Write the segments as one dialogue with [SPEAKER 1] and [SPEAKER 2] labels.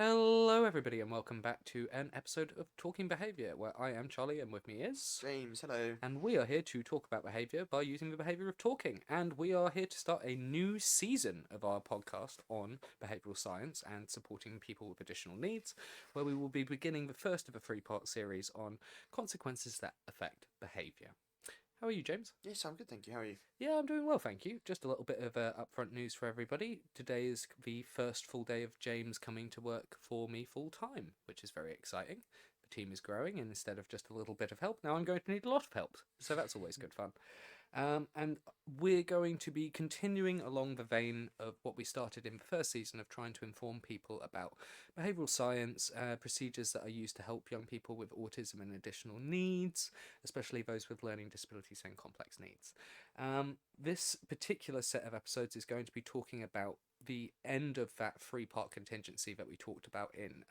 [SPEAKER 1] Hello, everybody, and welcome back to an episode of Talking Behaviour, where I am Charlie, and with me is.
[SPEAKER 2] James, hello.
[SPEAKER 1] And we are here to talk about behaviour by using the behaviour of talking. And we are here to start a new season of our podcast on behavioural science and supporting people with additional needs, where we will be beginning the first of a three-part series on consequences that affect behaviour. How are you, James?
[SPEAKER 2] Yes, I'm good, thank you. How are you?
[SPEAKER 1] Yeah, I'm doing well, thank you. Just a little bit of upfront news for everybody. Today is the first full day of James coming to work for me full time, which is very exciting. The team is growing, and instead of just a little bit of help, now I'm going to need a lot of help. So that's always good fun. And we're going to be continuing along the vein of what we started in the first season of trying to inform people about behavioural science, procedures that are used to help young people with autism and additional needs, especially those with learning disabilities and complex needs. This particular set of episodes is going to be talking about the end of that three-part contingency that we talked about in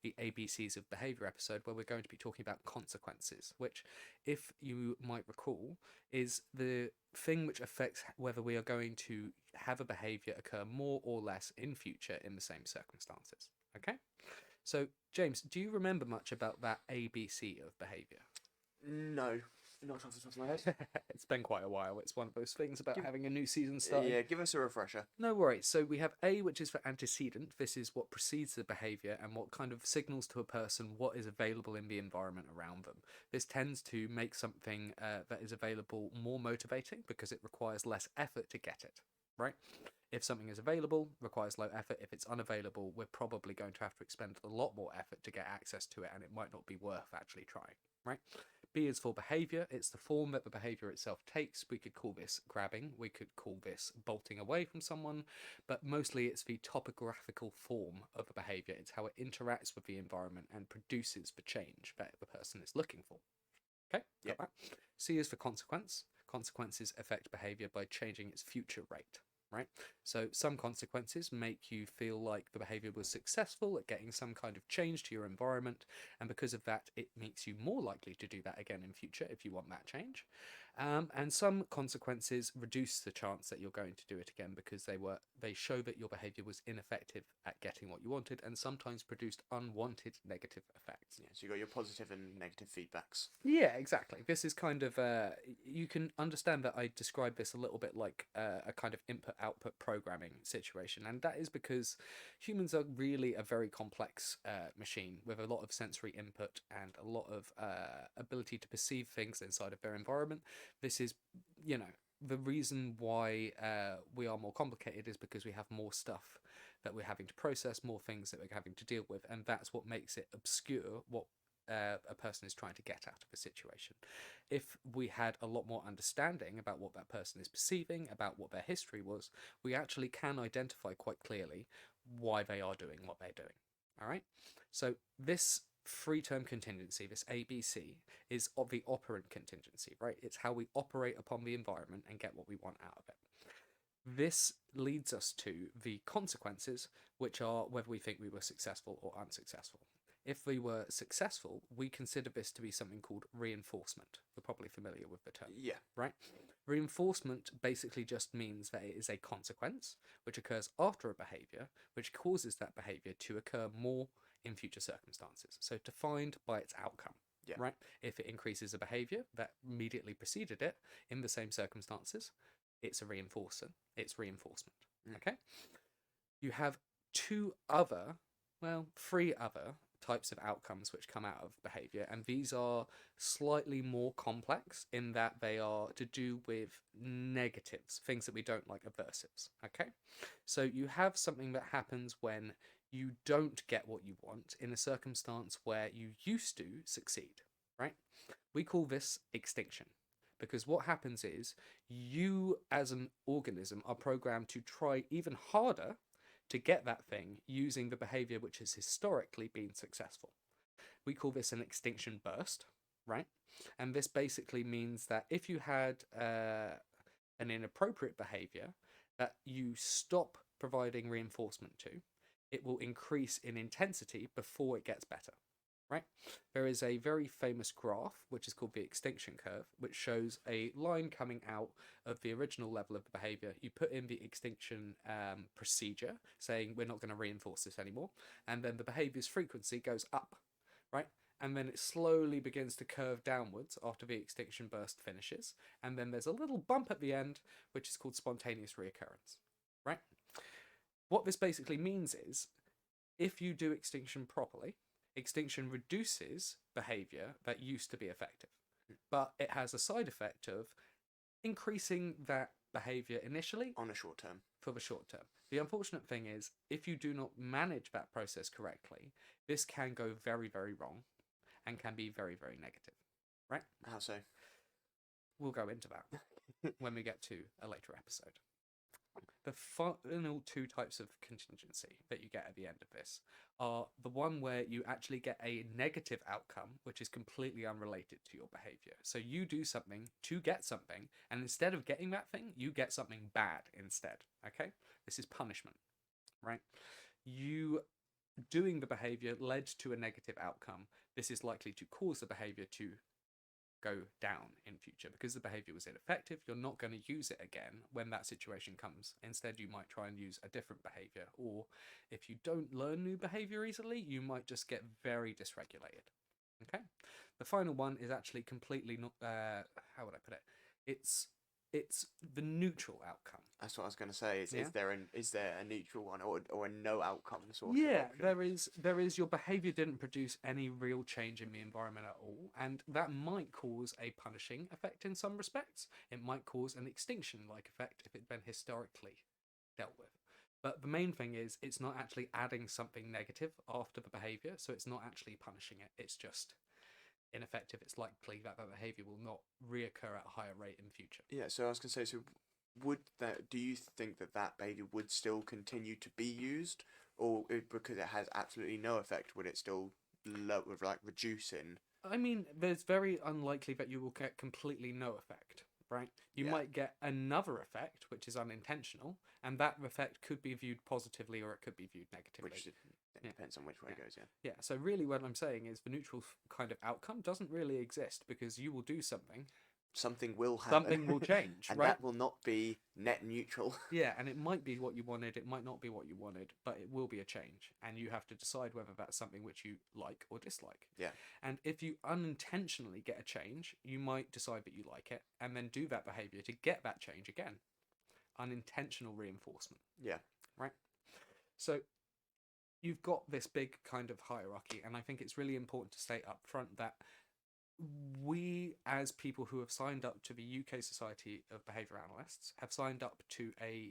[SPEAKER 1] the ABCs of behaviour episode, where we're going to be talking about consequences, which, if you might recall, is the thing which affects whether we are going to have a behaviour occur more or less in future in the same circumstances. Okay? So, James, do you remember much about that ABC of behaviour?
[SPEAKER 2] No, not off the top of my head.
[SPEAKER 1] It's been quite a while. It's one of those things about
[SPEAKER 2] Give,
[SPEAKER 1] having a new season starting.
[SPEAKER 2] yeah, give us a refresher.
[SPEAKER 1] No worries. So we have A, which is for antecedent. This is what precedes the behaviour and what kind of signals to a person what is available in the environment around them. This tends to make something that is available more motivating because it requires less effort to get it, right? If something is available, requires low effort. If it's unavailable, we're probably going to have to expend a lot more effort to get access to it, and it might not be worth actually trying, right? B is for behaviour. It's the form that the behaviour itself takes. We could call this grabbing. We could call this bolting away from someone, but mostly it's the topographical form of a behaviour. It's how it interacts with the environment and produces the change that the person is looking for. Okay, got that. C is for consequence. Consequences affect behaviour by changing its future rate. Right? So some consequences make you feel like the behavior was successful at getting some kind of change to your environment, and because of that, it makes you more likely to do that again in future if you want that change. And some consequences reduce the chance that you're going to do it again because they show that your behavior was ineffective at getting what you wanted and sometimes produced unwanted negative effects.
[SPEAKER 2] Yeah, so you got your positive and negative feedbacks.
[SPEAKER 1] Yeah, exactly. This is kind of you can understand that I describe this a little bit like a kind of input-output programming situation, and that is because humans are really a very complex machine with a lot of sensory input and a lot of ability to perceive things inside of their environment. This is, you know, the reason why we are more complicated is because we have more stuff that we're having to process, more things that we're having to deal with, and that's what makes it obscure what a person is trying to get out of a situation. If we had a lot more understanding about what that person is perceiving, about what their history was, we actually can identify quite clearly why they are doing what they're doing. All right? So this three-term contingency, this ABC, is of the operant contingency, right? It's how we operate upon the environment and get what we want out of it. This leads us to the consequences, which are whether we think we were successful or unsuccessful. If we were successful, we consider this to be something called reinforcement. We're probably familiar with the term,
[SPEAKER 2] Yeah.
[SPEAKER 1] right? Reinforcement basically just means that it is a consequence which occurs after a behavior, which causes that behavior to occur more in future circumstances. So defined by its outcome,
[SPEAKER 2] Yeah.
[SPEAKER 1] right? If it increases a behavior that immediately preceded it in the same circumstances, it's a reinforcer. It's reinforcement. Okay? You have three other types of outcomes which come out of behavior, and these are slightly more complex in that they are to do with negatives, things that we don't like, aversives. Okay? So you have something that happens when you don't get what you want in a circumstance where you used to succeed, right? We call this extinction. Because what happens is you, as an organism, are programmed to try even harder to get that thing using the behavior which has historically been successful. We call this an extinction burst, right? And this basically means that if you had an inappropriate behavior that you stop providing reinforcement to, it will increase in intensity before it gets better. right? There is a very famous graph, which is called the extinction curve, which shows a line coming out of the original level of the behavior. You put in the extinction procedure, saying we're not going to reinforce this anymore, and then the behavior's frequency goes up, right? And then it slowly begins to curve downwards after the extinction burst finishes, and then there's a little bump at the end, which is called spontaneous reoccurrence, right? What this basically means is, if you do extinction properly, extinction reduces behavior that used to be effective, but it has a side effect of increasing that behavior initially
[SPEAKER 2] On a short term.
[SPEAKER 1] for the short term. The unfortunate thing is, if you do not manage that process correctly, this can go very, very wrong and can be very, very negative, right?
[SPEAKER 2] How so?
[SPEAKER 1] We'll go into that when we get to a later episode. The final two types of contingency that you get at the end of this are the one where you actually get a negative outcome, which is completely unrelated to your behavior. So you do something to get something, and instead of getting that thing, you get something bad instead. Okay? This is punishment, right? You doing the behavior led to a negative outcome. This is likely to cause the behavior to go down in future because the behavior was ineffective. You're not going to use it again when that situation comes. Instead, you might try and use a different behavior, or if you don't learn new behavior easily, you might just get very dysregulated. Okay, the final one is actually completely not how would I put it, it's the neutral outcome.
[SPEAKER 2] That's what I was going to say. Is,
[SPEAKER 1] Yeah.
[SPEAKER 2] is there a neutral one or a no outcome sort of
[SPEAKER 1] Yeah,
[SPEAKER 2] option?
[SPEAKER 1] there is your behavior didn't produce any real change in the environment at all, and that might cause a punishing effect in some respects. It might cause an extinction like effect if it's been historically dealt with. But the main thing is it's not actually adding something negative after the behavior, so it's not actually punishing it. It's just ineffective. It's likely that the behavior will not reoccur at a higher rate in future.
[SPEAKER 2] Yeah, so I was going to say, so do you think that behavior would still continue to be used, or because it has absolutely no effect, would it still reduce in?
[SPEAKER 1] I mean, there's very unlikely that you will get completely no effect, right? You
[SPEAKER 2] Yeah.
[SPEAKER 1] might get another effect, which is unintentional, and that effect could be viewed positively or it could be viewed negatively.
[SPEAKER 2] Which it
[SPEAKER 1] Yeah.
[SPEAKER 2] depends on which way it goes, yeah.
[SPEAKER 1] Yeah, so really what I'm saying is the neutral kind of outcome doesn't really exist because you will do something,
[SPEAKER 2] Something will happen.
[SPEAKER 1] something will change,
[SPEAKER 2] and
[SPEAKER 1] right?
[SPEAKER 2] that will not be net neutral.
[SPEAKER 1] Yeah, and it might be what you wanted, it might not be what you wanted, but it will be a change, and you have to decide whether that's something which you like or dislike.
[SPEAKER 2] Yeah.
[SPEAKER 1] And if you unintentionally get a change, you might decide that you like it, and then do that behavior to get that change again. Unintentional reinforcement.
[SPEAKER 2] Yeah.
[SPEAKER 1] Right? So you've got this big kind of hierarchy, and I think it's really important to state up front that we, as people who have signed up to the UK Society of Behaviour Analysts, have signed up to a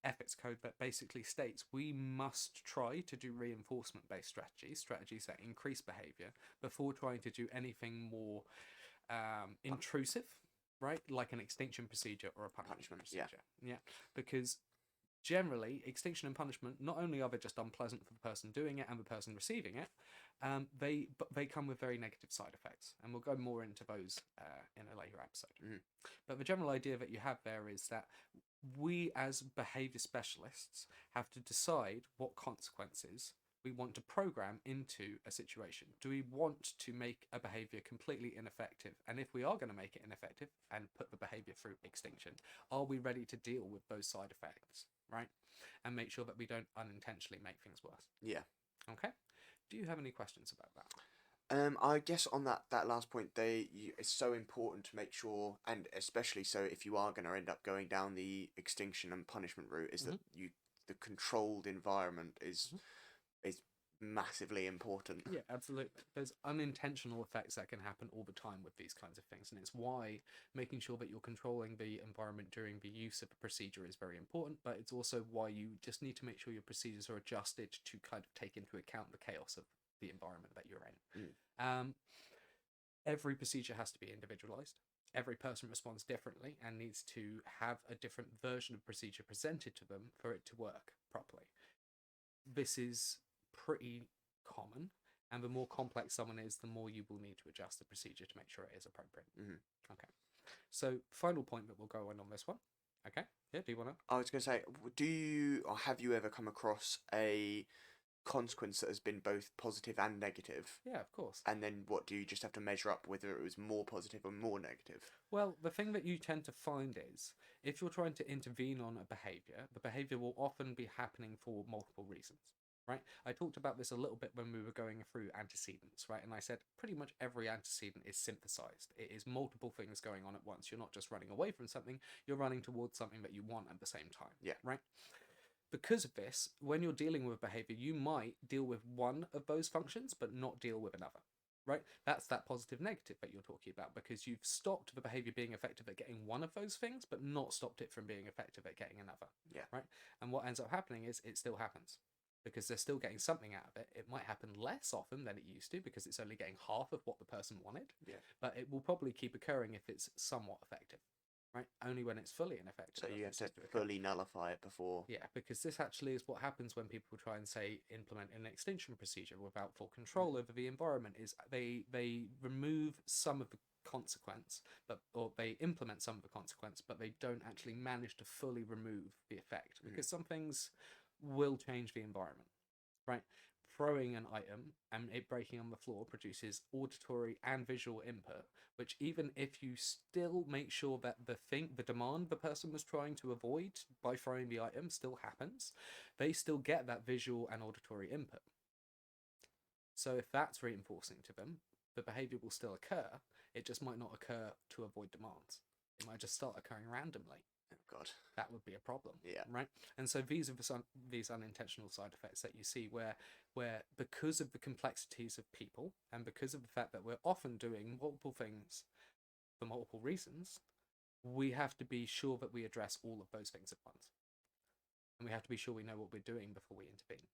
[SPEAKER 1] ethics code that basically states we must try to do reinforcement-based strategies that increase behaviour, before trying to do anything more intrusive, right? Like an extinction procedure or a punishment procedure. Yeah, because generally, extinction and punishment, not only are they just unpleasant for the person doing it and the person receiving it, they come with very negative side effects, and we'll go more into those in a later episode.
[SPEAKER 2] Mhm.
[SPEAKER 1] But the general idea that you have there is that we, as behaviour specialists, have to decide what consequences we want to program into a situation. Do we want to make a behaviour completely ineffective? And if we are going to make it ineffective and put the behaviour through extinction, are we ready to deal with those side effects, right? And make sure that we don't unintentionally make things worse.
[SPEAKER 2] Yeah.
[SPEAKER 1] Okay. Do you have any questions about that?
[SPEAKER 2] I guess on that last point, it's so important to make sure, and especially so if you are going to end up going down the extinction and punishment route, is that the controlled environment is massively important.
[SPEAKER 1] Yeah, absolutely. There's unintentional effects that can happen all the time with these kinds of things, and it's why making sure that you're controlling the environment during the use of a procedure is very important, but it's also why you just need to make sure your procedures are adjusted to kind of take into account the chaos of the environment that you're in. Every procedure has to be individualized. Every person responds differently and needs to have a different version of procedure presented to them for it to work properly. This is pretty common, and the more complex someone is, the more you will need to adjust the procedure to make sure it is appropriate. Okay, so final point that we'll go on this one. Okay, yeah, do you want to?
[SPEAKER 2] I was going to say, have you ever come across a consequence that has been both positive and negative.
[SPEAKER 1] Yeah, of course.
[SPEAKER 2] And then what do you just have to measure up whether it was more positive or more negative?
[SPEAKER 1] Well, the thing that you tend to find is if you're trying to intervene on a behavior, the behavior will often be happening for multiple reasons. Right? I talked about this a little bit when we were going through antecedents, right? And I said pretty much every antecedent is synthesized. It is multiple things going on at once. You're not just running away from something, you're running towards something that you want at the same time.
[SPEAKER 2] Yeah.
[SPEAKER 1] Right? Because of this, when you're dealing with behavior, you might deal with one of those functions, but not deal with another. Right? That's that positive negative that you're talking about, because you've stopped the behavior being effective at getting one of those things, but not stopped it from being effective at getting another.
[SPEAKER 2] Yeah.
[SPEAKER 1] Right? And what ends up happening is it still happens because they're still getting something out of it. It might happen less often than it used to because it's only getting half of what the person wanted.
[SPEAKER 2] Yeah.
[SPEAKER 1] But it will probably keep occurring if it's somewhat effective. Right? Only when it's fully ineffective.
[SPEAKER 2] So you have to fully nullify it before.
[SPEAKER 1] Yeah, because this actually is what happens when people try and say implement an extinction procedure without full control over the environment. Is they remove some of the consequence, or they implement some of the consequence, but they don't actually manage to fully remove the effect, because some things will change the environment. Right? Throwing an item and it breaking on the floor produces auditory and visual input, which even if you still make sure that the demand the person was trying to avoid by throwing the item still happens, they still get that visual and auditory input. So if that's reinforcing to them, the behavior will still occur. It just might not occur to avoid demands. It might just start occurring randomly.
[SPEAKER 2] Oh God,
[SPEAKER 1] that would be a problem.
[SPEAKER 2] Yeah.
[SPEAKER 1] Right. And so these are these unintentional side effects that you see where because of the complexities of people and because of the fact that we're often doing multiple things for multiple reasons, we have to be sure that we address all of those things at once. And we have to be sure we know what we're doing before we intervene.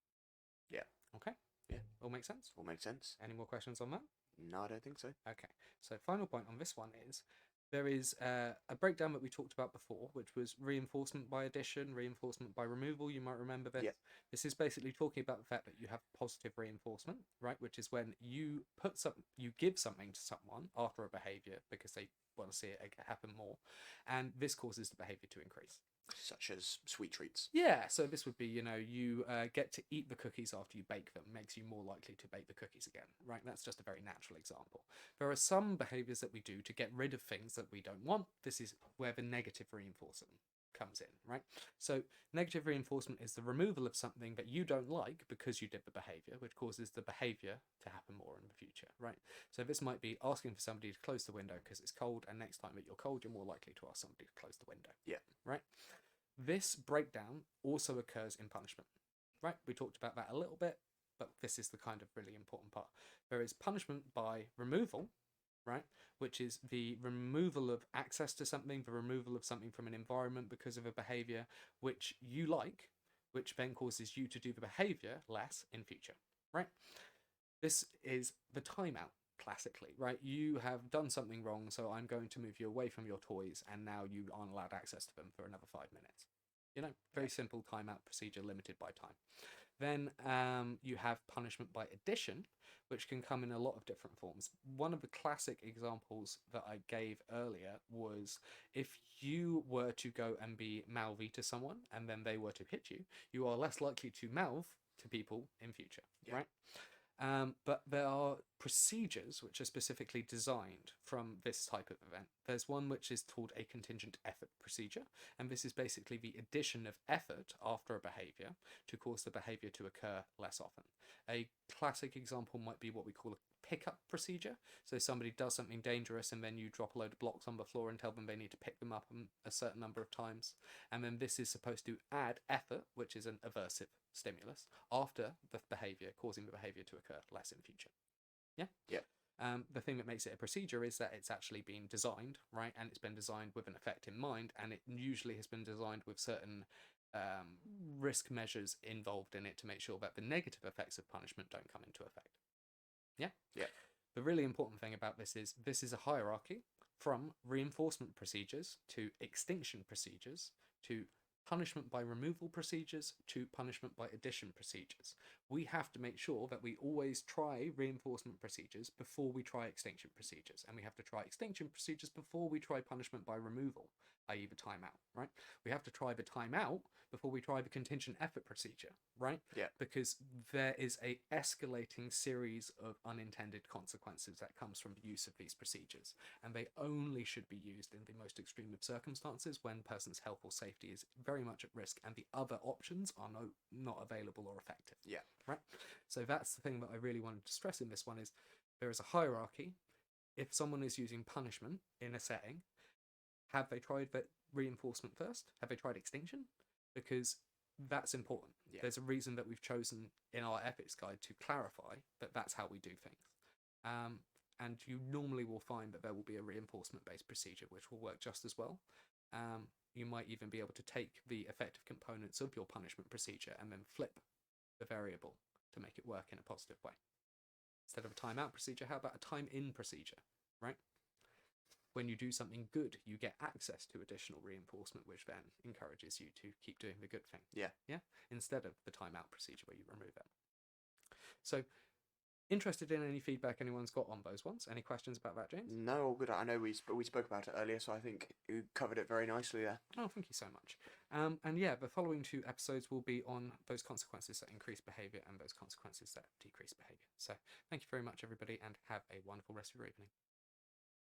[SPEAKER 2] Yeah.
[SPEAKER 1] Okay.
[SPEAKER 2] Yeah.
[SPEAKER 1] All makes sense?
[SPEAKER 2] All makes sense.
[SPEAKER 1] Any more questions on that?
[SPEAKER 2] No, I don't think so.
[SPEAKER 1] Okay. So final point on this one is there is a breakdown that we talked about before, which was reinforcement by addition, reinforcement by removal. You might remember this.
[SPEAKER 2] Yeah.
[SPEAKER 1] This is basically talking about the fact that you have positive reinforcement, right? Which is when you give something to someone after a behavior because they want to see it happen more, and this causes the behavior to increase.
[SPEAKER 2] Such as sweet treats.
[SPEAKER 1] Yeah, so this would be, you get to eat the cookies after you bake them, makes you more likely to bake the cookies again, right? That's just a very natural example. There are some behaviors that we do to get rid of things that we don't want. This is where the negative reinforcement comes in, right? So negative reinforcement is the removal of something that you don't like because you did the behavior, which causes the behavior to happen more in the future, right? So this might be asking for somebody to close the window because it's cold, and next time that you're cold, you're more likely to ask somebody to close the window.
[SPEAKER 2] Yeah.
[SPEAKER 1] Right? This breakdown also occurs in punishment, right? We talked about that a little bit, but this is the kind of really important part. There is punishment by removal, right? Which is the removal of access to something, the removal of something from an environment because of a behavior which you like, which then causes you to do the behavior less in future, right? This is the timeout. Classically, right? You have done something wrong, so I'm going to move you away from your toys, and now you aren't allowed access to them for another 5 minutes. Very simple timeout procedure, limited by time. Then you have punishment by addition, which can come in a lot of different forms. One of the classic examples that I gave earlier was if you were to go and be mouthy to someone, and then they were to hit you, you are less likely to mouth to people in future, right? But there are procedures which are specifically designed from this type of event. There's one which is called a contingent effort procedure, and this is basically the addition of effort after a behavior to cause the behavior to occur less often. A classic example might be what we call a pickup procedure. So somebody does something dangerous and then you drop a load of blocks on the floor and tell them they need to pick them up a certain number of times. And then this is supposed to add effort, which is an aversive stimulus, after the behavior, causing the behavior to occur less in future. Yeah?
[SPEAKER 2] Yeah.
[SPEAKER 1] The thing that makes it a procedure is that it's actually been designed, right? And it's been designed with an effect in mind, and it usually has been designed with certain risk measures involved in it to make sure that the negative effects of punishment don't come into effect. Yeah?
[SPEAKER 2] Yeah.
[SPEAKER 1] The really important thing about this is a hierarchy from reinforcement procedures to extinction procedures to punishment by removal procedures to punishment by addition procedures. We have to make sure that we always try reinforcement procedures before we try extinction procedures, and we have to try extinction procedures before we try punishment by removal. i.e. the timeout, right? We have to try the timeout before we try the contingent effort procedure, right?
[SPEAKER 2] Yeah.
[SPEAKER 1] Because there is a escalating series of unintended consequences that comes from the use of these procedures, and they only should be used in the most extreme of circumstances when person's health or safety is very much at risk and the other options are not available or effective.
[SPEAKER 2] Yeah.
[SPEAKER 1] Right? So that's the thing that I really wanted to stress in this one is there is a hierarchy. If someone is using punishment in a setting, have they tried the reinforcement first? Have they tried extinction? Because that's important.
[SPEAKER 2] Yeah.
[SPEAKER 1] There's a reason that we've chosen in our ethics guide to clarify that that's how we do things. And you normally will find that there will be a reinforcement-based procedure which will work just as well. You might even be able to take the effective components of your punishment procedure and then flip the variable to make it work in a positive way. Instead of a timeout procedure, how about a time-in procedure, right? When you do something good, you get access to additional reinforcement, which then encourages you to keep doing the good thing.
[SPEAKER 2] Yeah.
[SPEAKER 1] Yeah. Instead of the timeout procedure where you remove it. So, interested in any feedback anyone's got on those ones? Any questions about that, James?
[SPEAKER 2] No, all good. I know we spoke about it earlier, so I think you covered it very nicely there.
[SPEAKER 1] Oh, thank you so much. And yeah, the following 2 episodes will be on those consequences that increase behaviour and those consequences that decrease behaviour. So, thank you very much, everybody, and have a wonderful rest of your evening.